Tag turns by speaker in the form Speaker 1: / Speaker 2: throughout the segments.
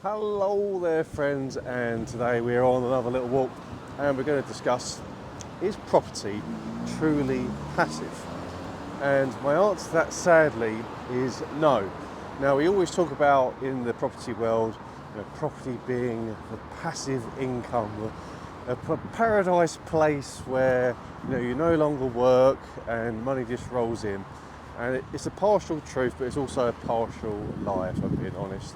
Speaker 1: Hello there friends, and today we're on another little walk and we're going to discuss, is property truly passive? And my answer to that sadly is no. Now we always talk about in the property world, property being the passive income, a paradise place where you no longer work and money just rolls in. And it's a partial truth, but it's also a partial lie, if I'm being honest.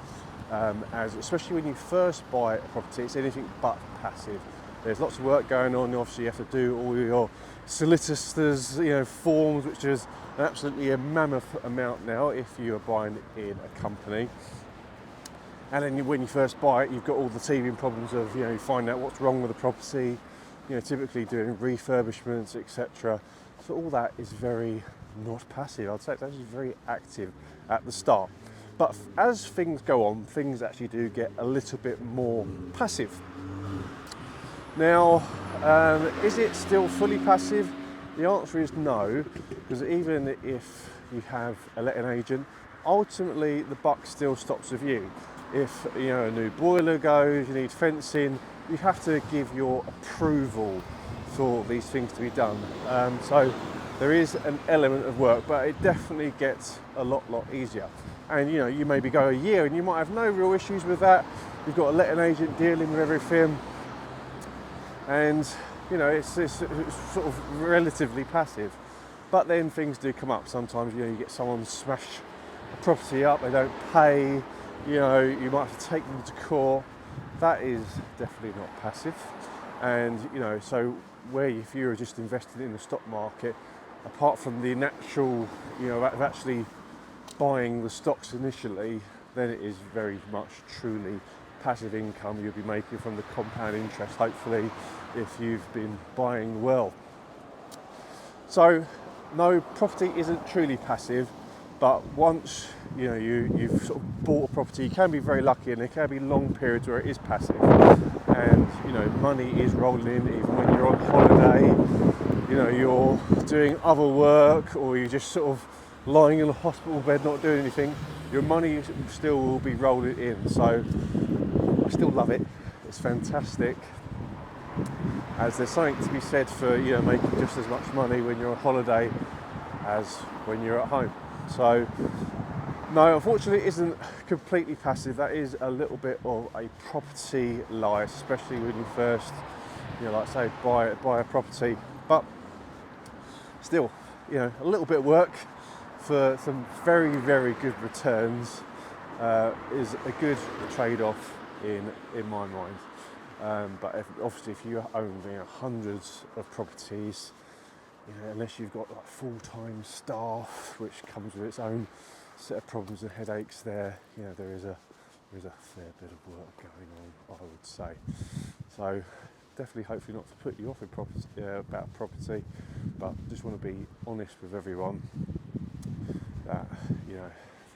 Speaker 1: As especially when you first buy a property, it's anything but passive. There's lots of work going on. Obviously, you have to do all your solicitors, forms, which is absolutely a mammoth amount now if you are buying in a company. And then when you first buy it, you've got all the teething problems of you find out what's wrong with the property. Typically doing refurbishments, etc. So all that is very not passive. I'd say it's actually very active at the start. But as things go on, things actually do get a little bit more passive. Now, is it still fully passive? The answer is no, because even if you have a letting agent, ultimately the buck still stops with you. If a new boiler goes, you need fencing, you have to give your approval for these things to be done. So there is an element of work, but it definitely gets a lot easier. And you maybe go a year and you might have no real issues with that. You've got a letting agent dealing with everything, and it's sort of relatively passive. But then things do come up. Sometimes you get someone smash a property up, they don't pay, you might have to take them to court. That is definitely not passive. And so where if you're just investing in the stock market, apart from the natural of actually buying the stocks initially, then it is very much truly passive income you'll be making from the compound interest, hopefully, if you've been buying well. So no, property isn't truly passive, but once you've sort of bought a property, you can be very lucky, and there can be long periods where it is passive, and money is rolling in even when you're on holiday, you're doing other work, or you're just sort of lying in a hospital bed not doing anything, your money still will be rolling in. So I still love it. It's fantastic, as there's something to be said for making just as much money when you're on holiday as when you're at home. So no, unfortunately it isn't completely passive. That is a little bit of a property lie, especially when you first like I say buy a property. But still, a little bit of work for some very good returns is a good trade-off in my mind. But obviously if you own hundreds of properties, unless you've got like full-time staff, which comes with its own set of problems and headaches, there is a fair bit of work going on, I would say. So definitely, hopefully not to put you off in property, about property, but just want to be honest with everyone that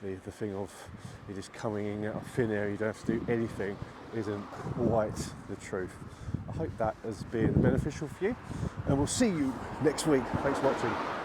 Speaker 1: the thing of it is coming in out of thin air, you don't have to do anything, isn't quite the truth. I hope that has been beneficial for you, and we'll see you next week. Thanks for watching.